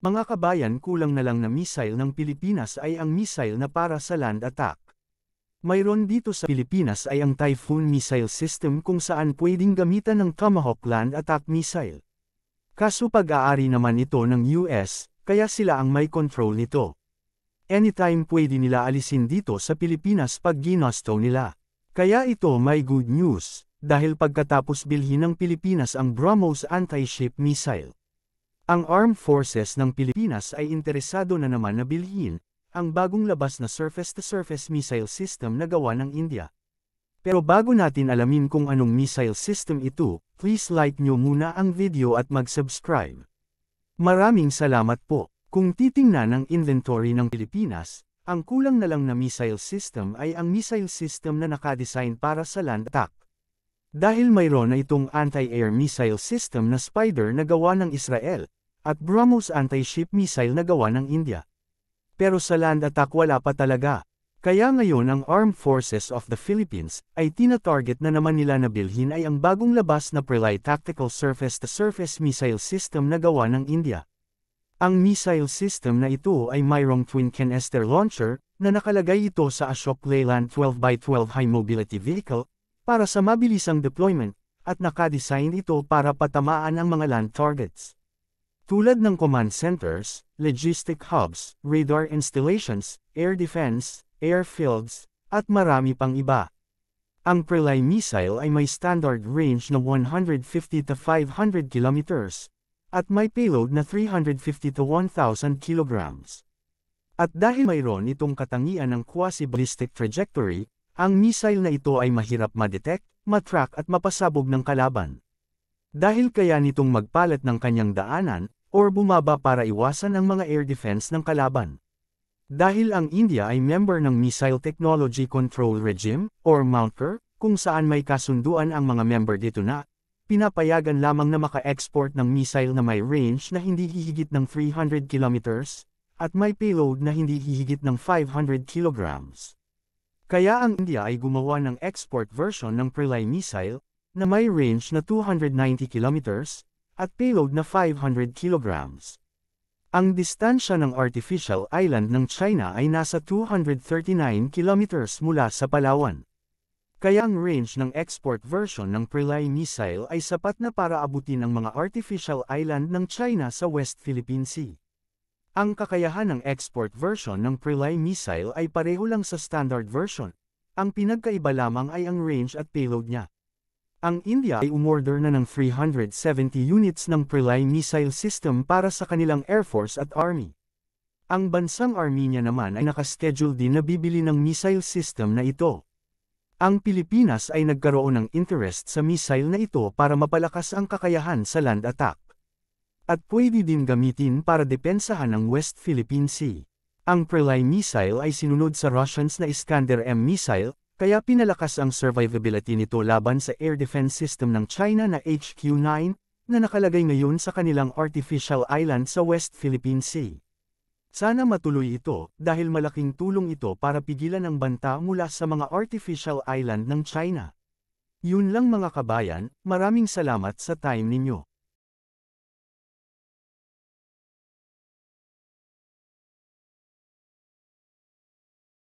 Mga kabayan, kulang na lang na missile ng Pilipinas ay ang missile na para sa land attack. Mayroon dito sa Pilipinas ay ang Typhoon missile system kung saan pwedeng gamitan ng Tomahawk land attack missile. Kaso pag-aari naman ito ng US, kaya sila ang may control nito. Anytime pwede nila alisin dito sa Pilipinas pag ginusto nila. Kaya ito may good news, dahil pagkatapos bilhin ng Pilipinas ang BrahMos anti-ship missile. Ang Armed Forces ng Pilipinas ay interesado na naman na bilhin ang bagong labas na surface-to-surface missile system na gawa ng India. Pero bago natin alamin kung anong missile system ito, please like nyo muna ang video at mag-subscribe. Maraming salamat po. Kung titingnan ang inventory ng Pilipinas, ang kulang na lang na missile system ay ang missile system na nakadesign para sa land attack. Dahil mayroon na itong anti-air missile system na Spider na gawa ng Israel, at BrahMos anti-ship missile na gawa ng India. Pero sa land attack wala pa talaga. Kaya ngayon ang Armed Forces of the Philippines ay tina-target na naman nila na bilhin ay ang bagong labas na Prelay Tactical Surface-to-Surface Missile System na gawa ng India. Ang missile system na ito ay mayroong twin canister launcher na nakalagay ito sa Ashok Leyland 12x12 High Mobility Vehicle para sa mabilisang deployment at nakadesign ito para patamaan ang mga land targets. Tulad ng command centers, logistic hubs, radar installations, air defense, airfields, at marami pang iba. Ang Prelay missile ay may standard range na 150 to 500 kilometers, at may payload na 350 to 1,000 kilograms. At dahil mayroon itong katangian ng quasi-ballistic trajectory, ang missile na ito ay mahirap ma-detect, matrack at mapasabog ng kalaban. Dahil kaya nitong magpalat ng kanyang daanan, or bumaba para iwasan ang mga air defense ng kalaban. Dahil ang India ay member ng Missile Technology Control Regime, or MOUNTER, kung saan may kasunduan ang mga member dito na, pinapayagan lamang na maka-export ng missile na may range na hindi hihigit ng 300 kilometers, at may payload na hindi hihigit ng 500 kilograms. Kaya ang India ay gumawa ng export version ng Prelay missile, na may range na 290 kilometers, at payload na 500 kilograms. Ang distansya ng artificial island ng China ay nasa 239 kilometers mula sa Palawan. Kaya ang range ng export version ng Prelay missile ay sapat na para abutin ang mga artificial island ng China sa West Philippine Sea. Ang kakayahan ng export version ng Prelay missile ay pareho lang sa standard version. Ang pinagkaiba lamang ay ang range at payload niya. Ang India ay umorder na ng 370 units ng Prelay missile system para sa kanilang Air Force at Army. Ang bansang Armenia naman ay nakaschedule din na bibili ng missile system na ito. Ang Pilipinas ay nagkaroon ng interest sa missile na ito para mapalakas ang kakayahan sa land attack. At pwede din gamitin para depensahan ang West Philippine Sea. Ang Prelay missile ay sinunod sa Russians na Iskander-M missile, kaya pinalakas ang survivability nito laban sa air defense system ng China na HQ-9, na nakalagay ngayon sa kanilang artificial island sa West Philippine Sea. Sana matuloy ito, dahil malaking tulong ito para pigilan ang banta mula sa mga artificial island ng China. Yun lang mga kabayan, maraming salamat sa time ninyo.